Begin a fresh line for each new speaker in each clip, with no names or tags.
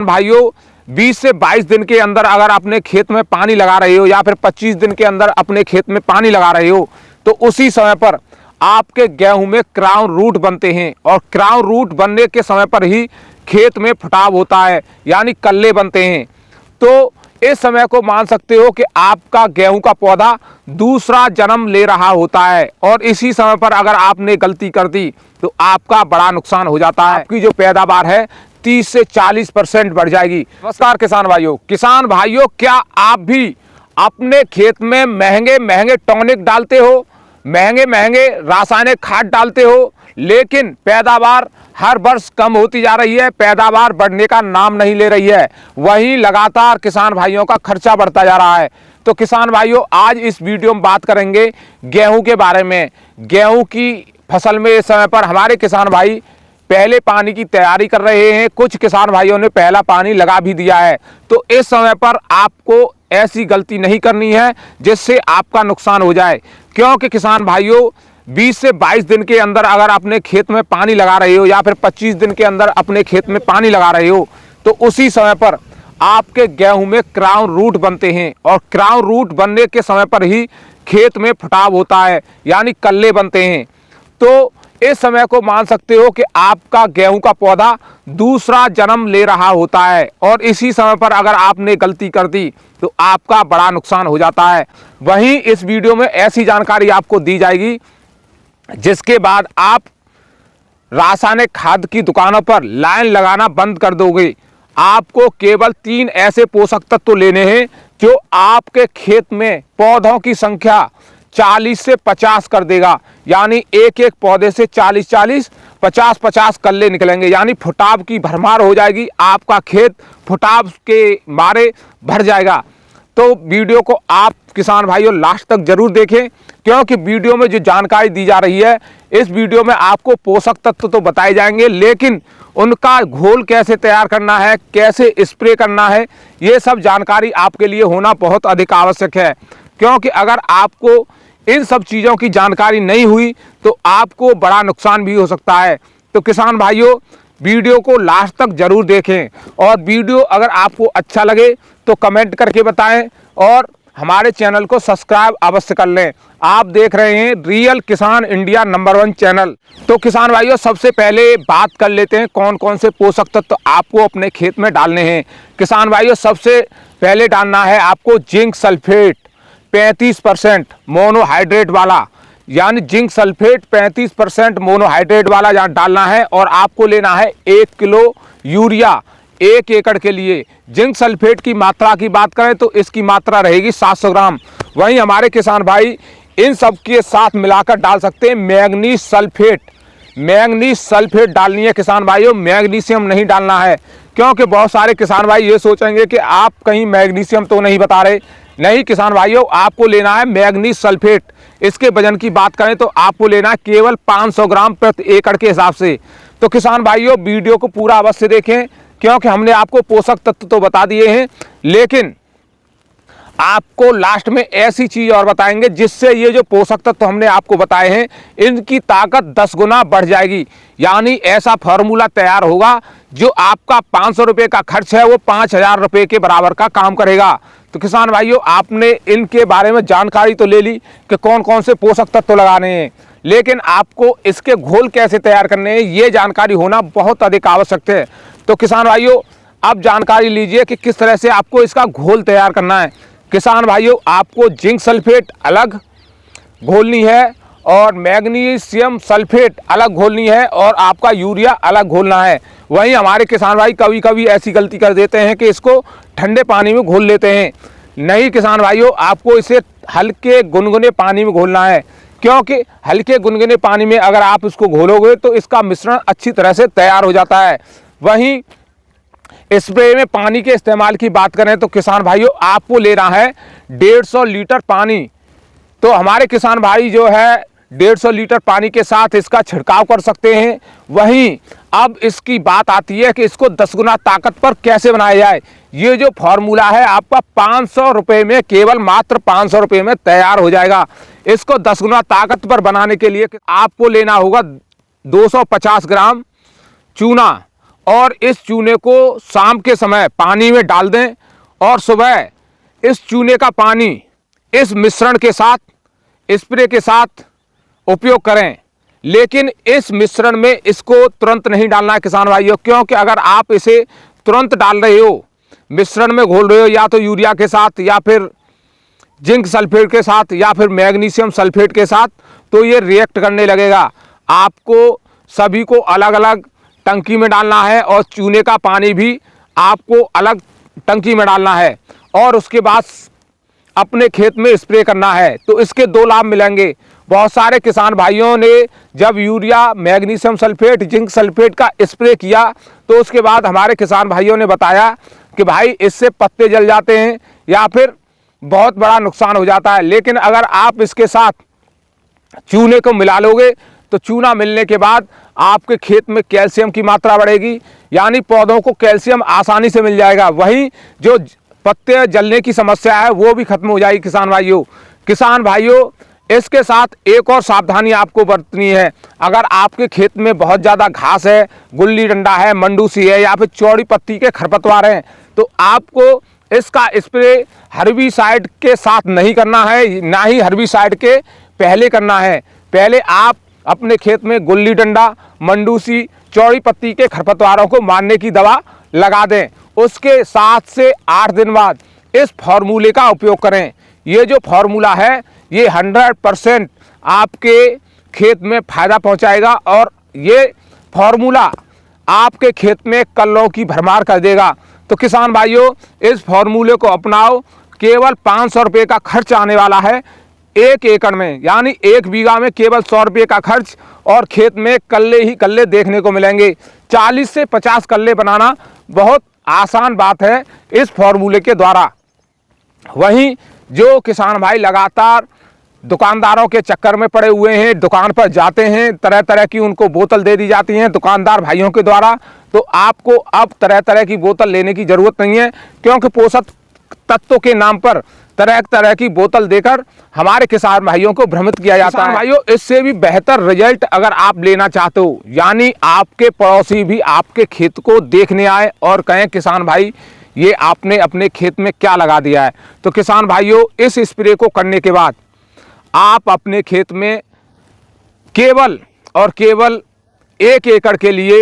भाइयों 20 से 22 दिन के अंदर अगर अपने खेत में पानी लगा रहे हो या फिर 25 दिन के अंदर अपने खेत में पानी लगा रहे हो तो उसी समय पर आपके गेहूं में क्राउन रूट बनते हैं और क्राउन रूट बनने के समय पर ही खेत में फुटाव होता है, यानी कल्ले बनते हैं। तो इस समय को मान सकते हो कि आपका गेहूं का पौधा दूसरा जन्म ले रहा होता है और इसी समय पर अगर आपने गलती कर दी तो आपका बड़ा नुकसान हो जाता है। आपकी जो पैदावार है 30 से 40% बढ़ जाएगी। नमस्कार किसान भाइयों, क्या आप भी अपने खेत में महंगे महंगे टॉनिक डालते हो, महंगे महंगे रासायनिक खाद डालते हो, लेकिन पैदावार हर वर्ष कम होती जा रही है, पैदावार बढ़ने का नाम नहीं ले रही है, वहीं लगातार किसान भाइयों का खर्चा बढ़ता जा रहा है। तो किसान भाइयों, आज इस वीडियो में बात करेंगे गेहूं के बारे में। गेहूं की फसल में इस समय पर हमारे किसान भाई पहले पानी की तैयारी कर रहे हैं, कुछ किसान भाइयों ने पहला पानी लगा भी दिया है। तो इस समय पर आपको ऐसी गलती नहीं करनी है जिससे आपका नुकसान हो जाए, क्योंकि किसान भाइयों 20 से 22 दिन के अंदर अगर अपने खेत में पानी लगा रहे हो या फिर 25 दिन के अंदर अपने खेत में पानी लगा रहे हो तो उसी समय पर आपके गेहूं में क्राउन रूट बनते हैं और क्राउन रूट बनने के समय पर ही खेत में फुटाव होता है, यानी कल्ले बनते हैं। तो इस समय को मान सकते हो कि आपका गेहूं का पौधा दूसरा जन्म ले रहा होता है और इसी समय पर अगर आपने गलती कर दी तो आपका बड़ा नुकसान हो जाता है। वहीं इस वीडियो में ऐसी जानकारी आपको दी जाएगी जिसके बाद आप रासायनिक खाद की दुकानों पर लाइन लगाना बंद कर दोगे। आपको केवल 3 ऐसे पोषक तत्व लेने हैं जो आपके खेत में पौधों की संख्या 40 से 50 कर देगा, यानी एक एक पौधे से 40-40, 50-50 कल्ले निकलेंगे, यानी फुटाव की भरमार हो जाएगी। आपका खेत फुटाव के मारे भर जाएगा। तो वीडियो को आप किसान भाइयों लास्ट तक जरूर देखें, क्योंकि वीडियो में जो जानकारी दी जा रही है, इस वीडियो में आपको पोषक तत्व तो बताए जाएंगे, लेकिन उनका घोल कैसे तैयार करना है, कैसे स्प्रे करना है, ये सब जानकारी आपके लिए होना बहुत अधिक आवश्यक है। क्योंकि अगर आपको इन सब चीज़ों की जानकारी नहीं हुई तो आपको बड़ा नुकसान भी हो सकता है। तो किसान भाइयों, वीडियो को लास्ट तक जरूर देखें और वीडियो अगर आपको अच्छा लगे तो कमेंट करके बताएं और हमारे चैनल को सब्सक्राइब अवश्य कर लें। आप देख रहे हैं रियल किसान इंडिया नंबर 1 चैनल। तो किसान भाइयों, सबसे पहले बात कर लेते हैं कौन कौन से पोषक तत्व आपको अपने खेत में डालने हैं। किसान भाइयों, सबसे पहले डालना है आपको जिंक सल्फेट 35% मोनोहाइड्रेट वाला, यानी जिंक सल्फेट 35% मोनोहाइड्रेट वाला डालना है। और आपको लेना है 1 किलो यूरिया 1 एकड़ के लिए। जिंक सल्फेट की मात्रा की बात करें तो इसकी मात्रा रहेगी 700 ग्राम। वहीं हमारे किसान भाई इन सब के साथ मिलाकर डाल सकते हैं मैग्नीज सल्फेट। मैग्नीज सल्फेट डालनी है किसान भाइयों, मैग्नीशियम नहीं डालना है, क्योंकि बहुत सारे किसान भाई ये सोचेंगे कि आप कहीं मैग्नीशियम तो नहीं बता रहे। नहीं किसान भाइयों, आपको लेना है मैग्नीज सल्फेट। इसके वजन की बात करें तो आपको लेना है केवल 500 ग्राम प्रति एकड़ के हिसाब से। तो किसान भाइयों, वीडियो को पूरा अवश्य देखें, क्योंकि हमने आपको पोषक तत्व तो बता दिए हैं, लेकिन आपको लास्ट में ऐसी चीज और बताएंगे जिससे ये जो पोषक तत्व हमने आपको बताए हैं इनकी ताकत 10 गुना बढ़ जाएगी। यानी ऐसा फार्मूला तैयार होगा जो आपका 500 रुपये का खर्च है वो 5000 रुपये के बराबर का काम करेगा। तो किसान भाइयों, आपने इनके बारे में जानकारी तो ले ली कि कौन कौन से पोषक तत्व लगाने हैं, लेकिन आपको इसके घोल कैसे तैयार करने हैं ये जानकारी होना बहुत अधिक आवश्यक है। तो किसान भाइयों, अब जानकारी लीजिए कि किस तरह से आपको इसका घोल तैयार करना है। किसान भाइयों, आपको जिंक सल्फेट अलग घोलनी है और मैग्नीशियम सल्फेट अलग घोलनी है और आपका यूरिया अलग घोलना है। वहीं हमारे किसान भाई कभी कभी ऐसी गलती कर देते हैं कि इसको ठंडे पानी में घोल लेते हैं। नहीं किसान भाइयों, आपको इसे हल्के गुनगुने पानी में घोलना है, क्योंकि हल्के गुनगुने पानी में अगर आप इसको घोलोगे तो इसका मिश्रण अच्छी तरह से तैयार हो जाता है। वहीं स्प्रे में पानी के इस्तेमाल की बात करें तो किसान भाइयों, आपको लेना है 150 लीटर पानी। तो हमारे किसान भाई जो है 150 लीटर पानी के साथ इसका छिड़काव कर सकते हैं। वहीं अब इसकी बात आती है कि इसको 10 गुना ताकत पर कैसे बनाया जाए। ये जो फार्मूला है आपका 500 रुपये में, केवल मात्र 500 रुपये में तैयार हो जाएगा। इसको 10 गुना ताकत पर बनाने के लिए आपको लेना होगा 250 ग्राम चूना और इस चूने को शाम के समय पानी में डाल दें और सुबह इस चूने का पानी इस मिश्रण के साथ, स्प्रे के साथ उपयोग करें। लेकिन इस मिश्रण में इसको तुरंत नहीं डालना है किसान भाइयों, क्योंकि अगर आप इसे तुरंत डाल रहे हो, मिश्रण में घोल रहे हो या तो यूरिया के साथ या फिर जिंक सल्फेट के साथ या फिर मैग्नीशियम सल्फेट के साथ, तो ये रिएक्ट करने लगेगा। आपको सभी को अलग अलग टंकी में डालना है और चूने का पानी भी आपको अलग टंकी में डालना है और उसके बाद अपने खेत में स्प्रे करना है। तो इसके दो लाभ मिलेंगे। बहुत सारे किसान भाइयों ने जब urea, magnesium sulphate, zinc sulphate का स्प्रे किया तो उसके बाद हमारे किसान भाइयों ने बताया कि भाई इससे पत्ते जल जाते हैं या फिर बहुत बड़ा नुकसान हो जाता है। लेकिन अगर आप इसके साथ चूने को मिला लोगे तो चूना मिलने के बाद आपके खेत में कैल्शियम की मात्रा बढ़ेगी, यानी पौधों को कैल्शियम आसानी से मिल जाएगा। वहीं जो पत्ते जलने की समस्या है वो भी खत्म हो जाएगी किसान भाइयों, इसके साथ एक और सावधानी आपको बरतनी है। अगर आपके खेत में बहुत ज़्यादा घास है, गुल्ली डंडा है, मंडूसी है या फिर चौड़ी पत्ती के खरपतवार हैं, तो आपको इसका स्प्रे हर्बिसाइड के साथ नहीं करना है, ना ही हर्बिसाइड के पहले करना है। पहले आप अपने खेत में गुल्ली डंडा, मंडूसी, चौड़ी पत्ती के खरपतवारों को मारने की दवा लगा दें। उसके 7 से 8 दिन बाद इस फार्मूले का उपयोग करें। ये जो फार्मूला है ये 100% आपके खेत में फ़ायदा पहुंचाएगा और ये फार्मूला आपके खेत में कल्लों की भरमार कर देगा। तो किसान भाइयों, इस फार्मूले को अपनाओ। केवल 500 रुपये का खर्च आने वाला है 1 एकड़ में, यानी 1 बीघा में केवल 100 रुपये का खर्च और खेत में कल्ले ही कल्ले देखने को मिलेंगे। 40 से 50 कल्ले बनाना बहुत आसान बात है इस फार्मूले के द्वारा। वहीं जो किसान भाई लगातार दुकानदारों के चक्कर में पड़े हुए हैं, दुकान पर जाते हैं, तरह तरह की उनको बोतल दे दी जाती हैं दुकानदार भाइयों के द्वारा, तो आपको अब तरह तरह की बोतल लेने की ज़रूरत नहीं है, क्योंकि पोषक तत्वों के नाम पर तरह तरह की बोतल देकर हमारे किसान भाइयों को भ्रमित किया जाता है। भाइयों, इससे भी बेहतर रिजल्ट अगर आप लेना चाहते हो, यानी आपके पड़ोसी भी आपके खेत को देखने आए और कहें किसान भाई ये आपने अपने खेत में क्या लगा दिया है, तो किसान भाइयों इस स्प्रे को करने के बाद आप अपने खेत में केवल और केवल 1 एकड़ के लिए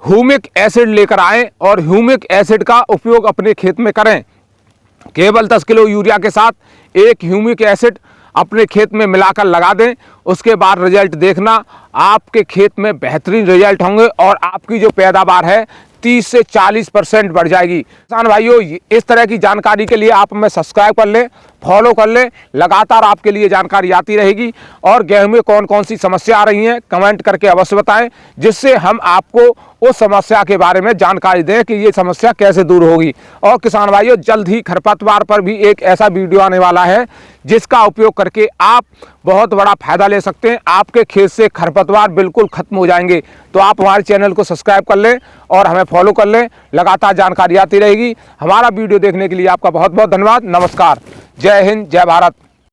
ह्यूमिक एसिड लेकर आएं और ह्यूमिक एसिड का उपयोग अपने खेत में करें। केवल 10 किलो यूरिया के साथ 1 ह्यूमिक एसिड अपने खेत में मिलाकर लगा दें। उसके बाद रिजल्ट देखना, आपके खेत में बेहतरीन रिजल्ट होंगे और आपकी जो पैदावार है 30 से 40% बढ़ जाएगी। किसान भाइयों, इस तरह की जानकारी के लिए आप हमें सब्सक्राइब कर लें, फॉलो कर लें, लगातार आपके लिए जानकारी आती रहेगी। और गेहूं में कौन कौन सी समस्या आ रही हैं कमेंट करके अवश्य बताएं, जिससे हम आपको उस समस्या के बारे में जानकारी दें कि ये समस्या कैसे दूर होगी। और किसान भाइयों, जल्द ही खरपतवार पर भी एक ऐसा वीडियो आने वाला है जिसका उपयोग करके आप बहुत बड़ा फायदा ले सकते हैं। आपके खेत से खरपतवार बिल्कुल खत्म हो जाएंगे। तो आप हमारे चैनल को सब्सक्राइब कर लें और हमें फॉलो कर लें, लगातार जानकारी आती रहेगी। हमारा वीडियो देखने के लिए आपका बहुत बहुत धन्यवाद। नमस्कार, जय हिंद, जय भारत।